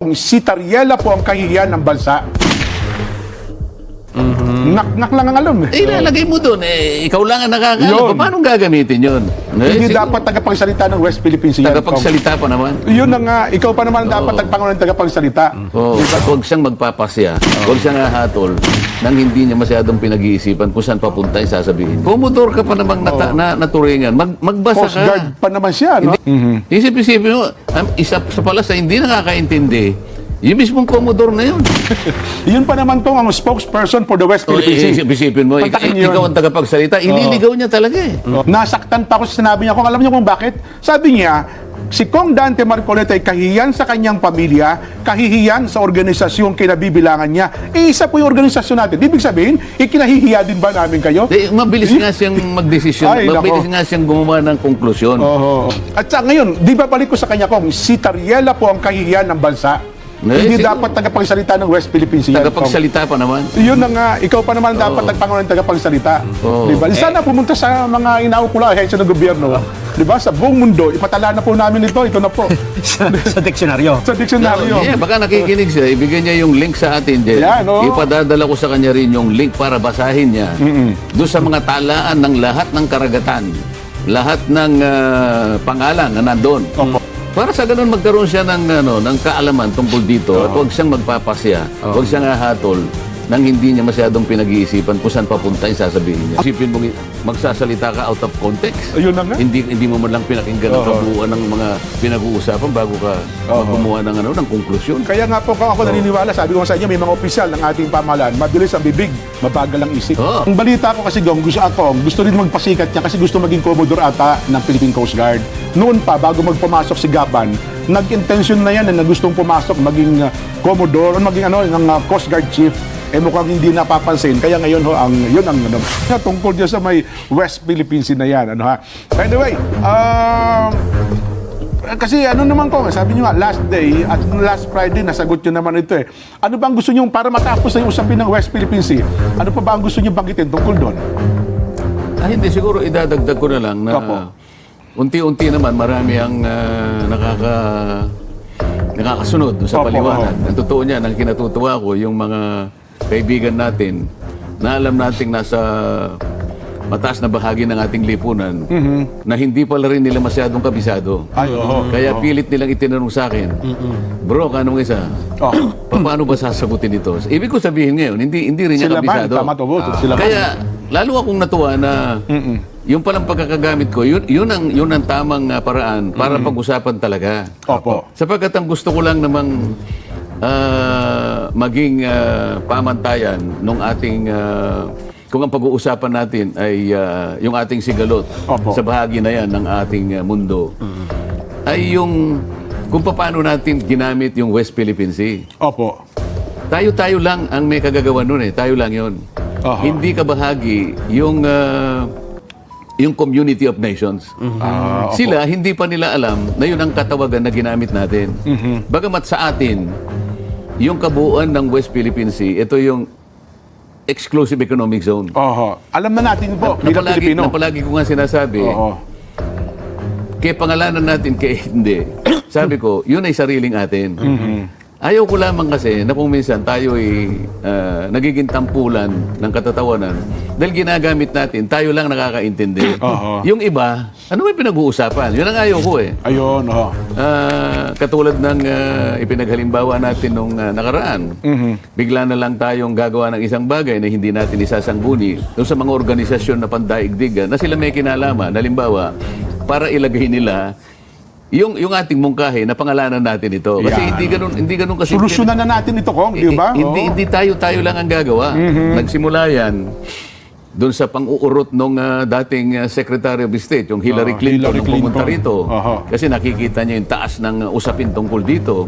Si Tariela po ang kahihiyan ng bansa. Nak lang ang alam eh. Ilalagay mo doon, ikaw lang ang nakakaalam. Yun. Paano gagamitin yun? Hindi dapat tagapagsalita ng West Philippines yan. Tagapagsalita pa naman. Yun na nga, ikaw pa naman dapat tagpangunan ng tagapagsalita. At huwag siyang magpapasya, huwag siyang hahatol nang hindi niya masyadong pinag-iisipan kung saan papunta yung sasabihin. Pumudor ka pa namang naturingan, magbasa Coast ka. Guard pa naman siya, no? Isip-isipin mo, isa sa pala sa hindi nakakaintindi, yung mismong Commodore na yun. Yun pa naman tong ang spokesperson for the West Philippines Sea. Isip-isipin mo, Pantakin yun. ikaw ang tagapagsalita, ililigaw niya talaga eh. Nasaktan pa ako sa sinabi niya. Kung alam niyo kung bakit, sabi niya, si Kong Dante Marcoleta ay kahihiyan sa kanyang pamilya, kahihiyan sa organisasyong kinabibilangan niya. Isa po yung organisasyon natin. Ibig sabihin, ikinahihiya din ba namin kayo? Mabilis nga siyang magdesisyon, Ay, mabilis nako. nga siyang gumawa ng konklusyon. At sa ngayon, di ba balik ko sa kanya kung si Tariela po ang kahihiyan ng bansa. Hindi siguro. dapat tagapagsalita ng West Philippines yan. Tagapagsalita pa naman. Yun na nga, ikaw pa naman dapat tagpangunan ng tagapagsalita. Diba? Sana pumunta sa mga inaukula, ahensya ng gobyerno. Diba? Sa buong mundo, ipatala na po namin ito na po. sa diksyonaryo. Sa diksyonaryo. Baka nakikinig siya, ibigay niya yung link sa atin din. Yan, oo. Ipadadala ko sa kanya rin yung link para basahin niya. Doon sa mga talaan ng lahat ng karagatan, lahat ng pangalan na nandun. Para sa ganun magkaroon siya ng kaalaman tungkol dito at huwag siyang magpapasya, huwag siyang hahatol nang hindi niya masyadong pinag-iisipan kung saan papunta yung sasabihin niya. Isipin mo magsasalita ka out of context. Ayun na nga. Hindi mo man lang pinakinggan ang kabuuan ng mga pinag-uusapan bago ka gumawa ng konklusyon. Kaya nga po ako naniniwala, sabi ko sa inyo, may mga opisyal ng ating pamahalaan, mabilis ang bibig, mabagal ang isip. Ang balita ko kasi, gusto rin magpasikat niya kasi gusto maging Commodore ata ng Philippine Coast Guard. Noon pa, bago magpumasok si Gaban, nag-intention na yan na gustong pumasok maging Commodore, maging ng Coast Guard Chief. Mukhang hindi napapansin. Kaya ngayon yun ang tungkol dyan sa may West Philippine Sea na yan. Anyway, kasi naman ko, sabi nyo nga, last day at last Friday, nasagot nyo naman ito eh. Ano ba ang gusto nyo para matapos na yung usapin ng West Philippine Sea? Ano pa ba ang gusto nyo banggitin tungkol doon? Hindi, siguro idadagdag ko na lang na unti-unti naman marami ang nakakasunod sa paliwanag. Ang totoo niyan, ang kinatutuwa ko, yung mga kaibigan natin na alam nating nasa mataas na bahagi ng ating lipunan na hindi pala rin nila masyadong kabisado. Kaya pilit nilang itinanong sa akin, bro, anong isa? Paano ba sasagutin ito? Ibig ko sabihin ngayon, hindi rin niya kabisado. Kaya lalo akong natuwa na yung palang pagkakagamit ko, yun ang tamang paraan para pag-usapan talaga. Sapagkat ang gusto ko lang namang maging pamantayan nung ating kung ang pag-uusapan natin ay yung ating sigalot sa bahagi na yan ng ating mundo ay yung kung paano natin ginamit yung West Philippine Sea. Tayo lang ang may kagagawa nun eh. Tayo lang yun. Hindi kabahagi yung Community of Nations. Sila, hindi pa nila alam na yun ang katawagan na ginamit natin. Bagamat sa atin, yung kabuuan ng West Philippine Sea, ito yung exclusive economic zone. Alam na natin po, bilang Pilipino. Napalagi ko nga sinasabi, kaya pangalanan natin, kaya hindi. Sabi ko, yun ay sariling atin. Ayaw ko lamang kasi na kung minsan tayo ay nagiging tampulan ng katatawanan dahil ginagamit natin, tayo lang nakakaintindi. Yung iba, ano ba pinag-uusapan? Yun ang ayaw ko eh. Katulad ng ipinaghalimbawa natin nung nakaraan. Bigla na lang tayong gagawa ng isang bagay na hindi natin isasangguni doon sa mga organisasyon na pandaigdigan na sila may kinalaman. Halimbawa, para ilagay nila yung ating mungkahi na pangalanan natin ito. Kasi hindi ganun kasi Solusyonan na natin ito, Kong, di ba? Hindi tayo lang ang gagawa. Nagsimula yan doon sa pang-uurot nung dating Secretary of State, yung Hillary Clinton, nung pumunta rito. Kasi nakikita niya yung taas ng usapin tungkol dito.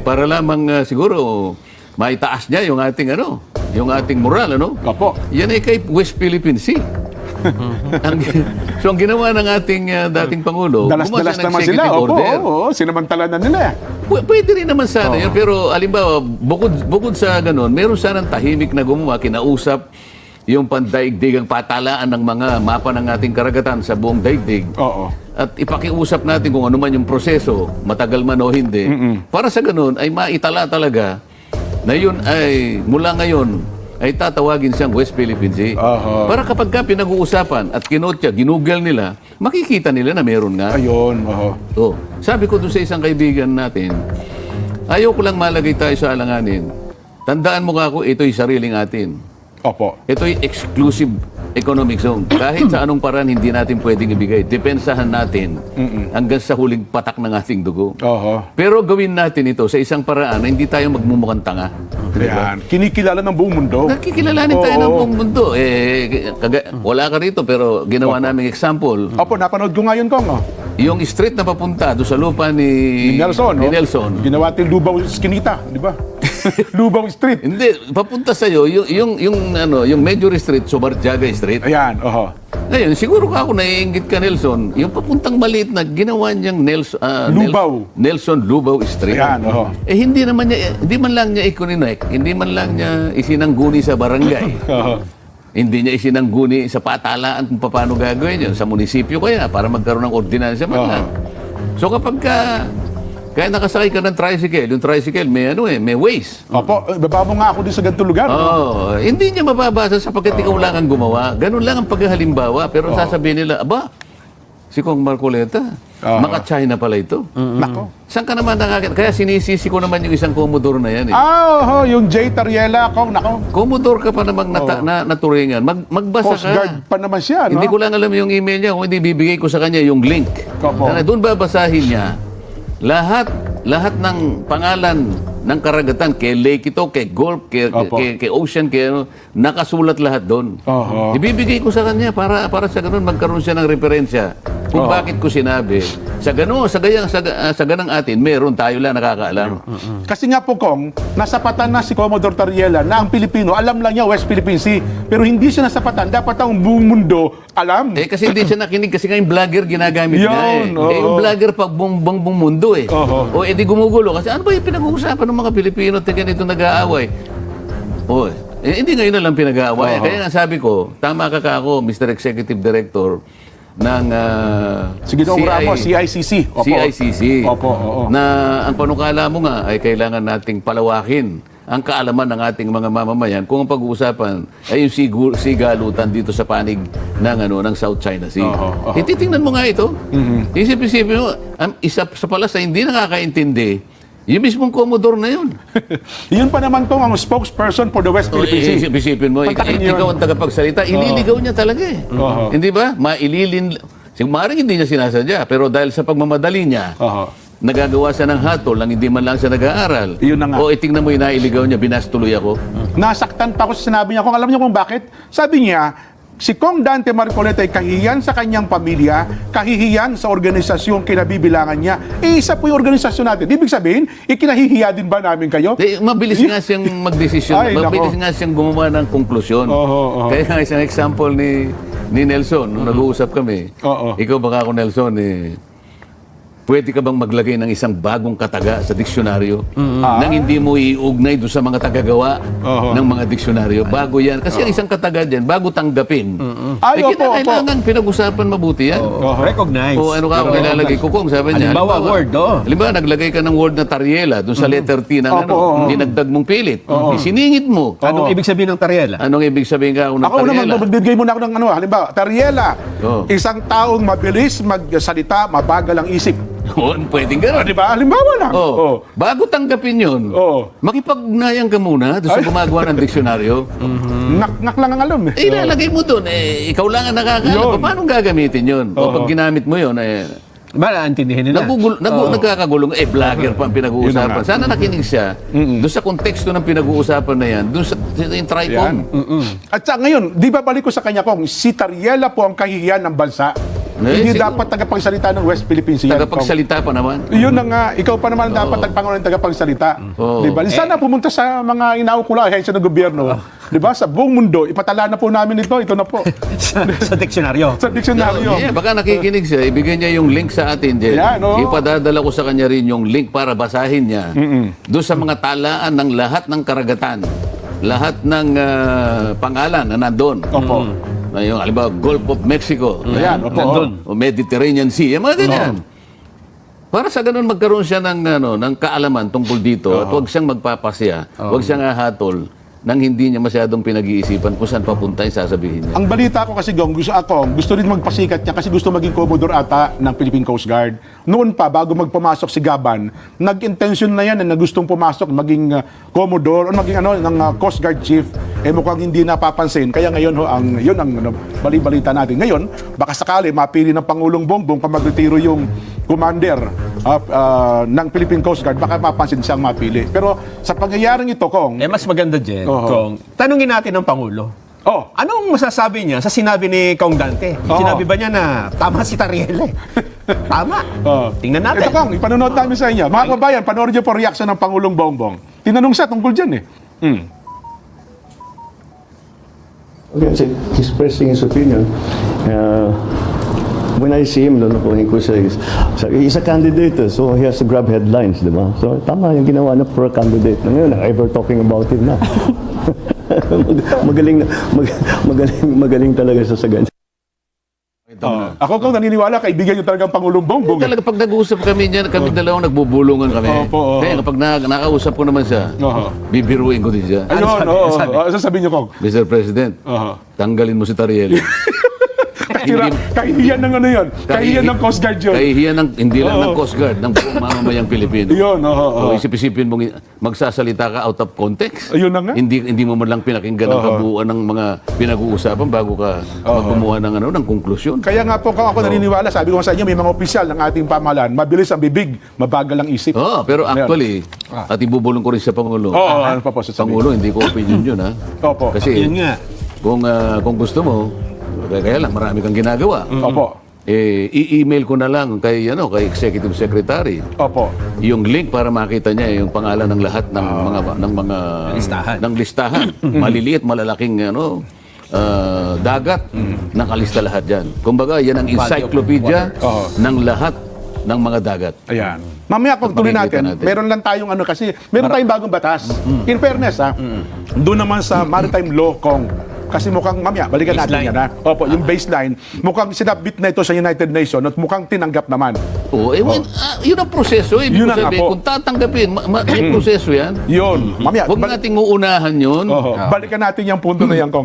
Para lamang siguro maitaas niya yung ating moral, Yan ay kay West Philippine Sea. So ang ginawa ng ating dating Pangulo, dalas-dalas naman sila. Sinamantala na nila. Pwede rin naman sana yun, pero alimbawa, bukod sa ganun, meron sanang tahimik na gumawa, kinausap yung pandaigdigang patalaan ng mga mapa ng ating karagatan sa buong daigdig. Oo. At ipakiusap natin kung ano man yung proseso, matagal man o hindi, para sa ganun ay maitala talaga na yun ay mula ngayon ay tatawagin siyang West Philippine Sea. Aha. Para kapag ka pinag-uusapan at kinotya, ginugel nila, makikita nila na meron nga. Ayun. Oo. Oh, sabi ko doon sa isang kaibigan natin, ayaw ko lang malagay tayo sa alanganin. Tandaan mo ka ako, ito'y sariling atin. Opo. Ito'y exclusive economic zone. Kahit sa anong paraan hindi natin pwedeng ibigay. Depensahan natin hanggang sa huling patak ng ating dugo. Oo. Pero gawin natin ito sa isang paraan na hindi tayo magmumukhang tanga. Yan. Kinikilala ng buong mundo. Nakikilalanin tayo ng Oo. buong mundo. Wala ka rito pero ginawa naming example. Opo, napanood ko ngayon, Kong. Oh. Yung street na papunta doon sa lupa ni Nelson. ni oh. Nelson. Ginawa natin Lubaw Skinita, di ba? Lubaw Street. Hindi, papunta sa iyo yung major street, Subarjaga Street. Ayan, oho. Ngayon, siguro ka ako naiinggit ka, Nelson, yung papuntang maliit na ginawa niyang Lubaw. Nelson Lubaw Street. Ayan, oho. Hindi man lang niya ikuninect, hindi man lang niya isinangguni sa barangay. Oho. Hindi niya isinangguni sa patalaan kung paano gagawin yun. Sa munisipyo kaya, para magkaroon ng ordinansya man lang. So kapag kaya nakasakay ka ng tricycle, yung tricycle may ways. Opo, baba mo nga ako din sa ganitong lugar. no? Hindi niya mababasa sapagkat ikaw lang ang gumawa. Ganun lang ang paghalimbawa. Pero sasabihin nila, aba, si Kong Marcoleta, maka-China pala ito. Nako. Saan ka naman nakakita? Kaya sinisisi ko naman yung isang Commodore na yan. Oho, yung J. Tariela, Kong, nako. Commodore ka pa namang naturingan. Magbasa Coast ka. Guard pa naman siya, no? Hindi ko lang alam yung email niya kung hindi bibigay ko sa kanya yung link. Opo. Doon babasahin niya lahat ng pangalan ng karagatan, kay lake ito, kay Gulf, kay ocean, kay nakasulat lahat doon. Oho. Ibibigay ko sa kanya para sa ganun magkaroon siya ng referensya kung bakit ko sinabi. Sa ganang atin, meron tayo lang nakakaalam. Kasi nga po, Kong, nasapatan na si Commodore Tariela na ang Pilipino, alam lang niya West Philippine Sea. Pero hindi siya nasapatan. Dapat ang buong mundo alam. Kasi hindi siya nakinig kasi nga yung vlogger ginagamit niya Yun, oo. yung vlogger pag buong mundo Oo. O edi gumugulo kasi ano ba yung pinag-uusapan ng mga Pilipino at ganito nag-aaway? Hindi ngayon na lang pinag-aaway. Kaya nga sabi ko, tama ka ako, Mr. Executive Director ng Sige, Dong Ramos, CICC. Opo. CICC. Opo, oo. Na ang panukala mo nga ay kailangan nating palawakin ang kaalaman ng ating mga mamamayan kung ang pag-uusapan ay yung sigalutan dito sa panig ng South China Sea. Titingnan mo nga ito. Isip-isipin mo, isa sa palas na hindi nakakaintindi, yung mismong Commodore na yun. Yun pa naman Kong, ang spokesperson for the West Philippine Sea. Isip-isipin mo, Pantakin yun. ikaw ang tagapagsalita, ililigaw niya talaga eh. Hindi ba? Maaaring hindi niya sinasadya, pero dahil sa pagmamadali niya, nagagawa siya ng hatol nang hindi man lang siya nag-aaral. Yun na nga. O itingnan mo yung nailigaw niya, binastuloy ako. Nasaktan pa ako sa sinabi niya. Kung alam niyo kung bakit? Sabi niya, si Kong Dante Marcoleta ay kahihiyan sa kanyang pamilya, kahihiyan sa organisasyon kinabibilangan niya. Isa po yung organisasyon natin. Ibig sabihin, ikinahihiya din ba namin kayo? Mabilis nga siyang magdesisyon. Ay, Mabilis nako. nga siyang gumawa ng konklusyon. Kaya nga isang example ni Nelson, nung nag-uusap kami, ikaw baka ako Nelson, pwede ka bang maglagay ng isang bagong kataga sa diksyonaryo nang hindi mo iugnay doon sa mga tagagawa ng mga diksyonaryo? Bago yan. Kasi ang isang kataga dyan, bago tanggapin, Ay, opo, kailangan pinag-usapan mabuti yan. Recognize. O ano ka, kung ilalagay ko kung sabi niya. Halimbawa, word, Halimbawa, naglagay ka ng word na Tariela doon sa letter T ng dinagdag mong pilit. Isiningit mo. Anong ibig sabihin ng Tariela? Anong ibig sabihin ka ako ng Ako Tariela? naman, magbibigay mo na ako ng halimbawa, Tariela, isang taong mabilis magsalita, mabagal ang isip. Pwedeng gano'n. Di ba? Halimbawa lang. Bago tanggapin yun, makipagnayan ka muna doon sa gumagawa ng diksyonaryo. Nak lang ang alam eh. Ilalagay mo doon, ikaw lang ang nakakaalam. Paano gagamitin yun? O pag ginamit mo yun, Ba, naintindihan nila? nagkakagulong, vlogger pa ang pinag-uusapan. Sana nakinig siya doon sa konteksto ng pinag-uusapan na yan, doon sa yung TRICOM. At sa ngayon, di ba balik ko sa kanya kong, si Tariela po ang kahihiyan ng bansa. Hindi siguro. dapat tagapagsalita ng West Philippine Sea. Tagapagsalita pa naman. Yun na nga, ikaw pa naman dapat ang tagapagsalita. Di ba? Sana pumunta sa mga inaukula, ahensya ng gobyerno. Di ba? Sa buong mundo, ipatala na po namin ito na po. sa diksyonaryo. Sa diksyonaryo. Baka nakikinig siya, ibigay niya yung link sa atin, Jen. Yan, Ipadadala ko sa kanya rin yung link para basahin niya. Doon sa mga talaan ng lahat ng karagatan lahat ng pangalan na nandun. Opo. Na yung, halimbawa, Gulf of Mexico. Ayan, opo. Nandun. O Mediterranean Sea. Yung mga ganyan. Para sa ganun magkaroon siya ng kaalaman tungkol dito at huwag siyang magpapasya, huwag siyang hahatol nang hindi niya masyadong pinag-iisipan kung saan papunta yung sasabihin niya. Ang balita ko kasi, Gong, gusto rin magpasikat niya kasi gusto maging Commodore ata ng Philippine Coast Guard. Noon pa, bago magpumasok si Gaban, nag-intention na yan na gustong pumasok, maging Commodore o maging ng Coast Guard Chief. Mukhang hindi napapansin. Kaya ngayon, yun ang bali-balita natin. Ngayon, baka sakali mapili ng Pangulong Bongbong kung magretiro yung commander ng Philippine Coast Guard, baka mapansin siyang mapili. Pero sa pangyayaring ito, Kong, Mas maganda, Jen, Oo. kung tanungin natin ng Pangulo. oh, Anong masasabi niya sa sinabi ni Kong Dante? Oo. Sinabi ba niya na tama si Tariel eh? Tama. oh. Tingnan natin. Ito, Kong, ipanonood namin sa inyo. Mga kabayan, panoorin niyo po reaction ng Pangulong Bongbong. Tinanong siya tungkol dyan Okay, so he's expressing his opinion. When I see him, kunin ko siya, he's a candidate, so he has to grab headlines, di ba? So, tama yung ginawa na for a candidate. Ngayon, ever talking about him na. magaling talaga siya sa ganyan. Ako, Kong, naniniwala, kaibigan niyo talagang Pangulong Bongbong. Talaga pag nag-uusap kami niyan, kami dalawang nagbubulungan kami. Opo, oo. Kaya kapag nakausap ko naman siya, Oo. bibiruin ko din siya. Ayun, sabi? oo. Sabi? Ano sasabihin niyo, Kong? Mr. President, tanggalin mo si Tariel. Kahihiyan ng ano yun? Kahihiyan ng Coast Guard yun. Kahihiyan ng, hindi lang Oo. ng Coast Guard, ng buong mamamayang Pilipino. Yun, oo. So, isip-isipin mong magsasalita ka out of context. Ayun na nga. Hindi mo man lang pinakinggan ang kabuuan ng mga pinag-uusapan bago ka magkumuha ng konklusyon. Kaya nga po, Kong, ako naniniwala, sabi ko sa inyo, may mga opisyal ng ating pamahalaan, mabilis ang bibig, mabagal ang isip. Oo, pero actually, at ibubulong ko rin sa Pangulo. Oo, ano pa po sasabihin? Pangulo, hindi ko opinion yun, ha? Opo. Kasi Yun nga. kung gusto mo, kaya lang, marami kang ginagawa. Opo. I-email ko na lang kay Executive Secretary Opo. yung link para makita niya yung pangalan ng lahat ng mga Listahan. ng listahan. Maliliit, malalaking dagat, nakalista lahat diyan. Kumbaga, yan ang encyclopedia Oo. ng lahat ng mga dagat. Ayan. Mamaya pag tuloy Makikita natin, natin. meron lang tayong kasi meron tayong bagong batas. In fairness, doon naman sa maritime law, Kong, kasi mukhang, mamaya, balikan natin Baseline. yan, Opo, yung baseline, mukhang sinabit na ito sa United Nations at mukhang tinanggap naman. Oo, yun ang proseso. Ibig Yun ang sabihin, apo. kung tatanggapin, may proseso yan. Yun. Mamaya, Huwag nating uunahan yun. Balikan natin yung punto na yan, Kong.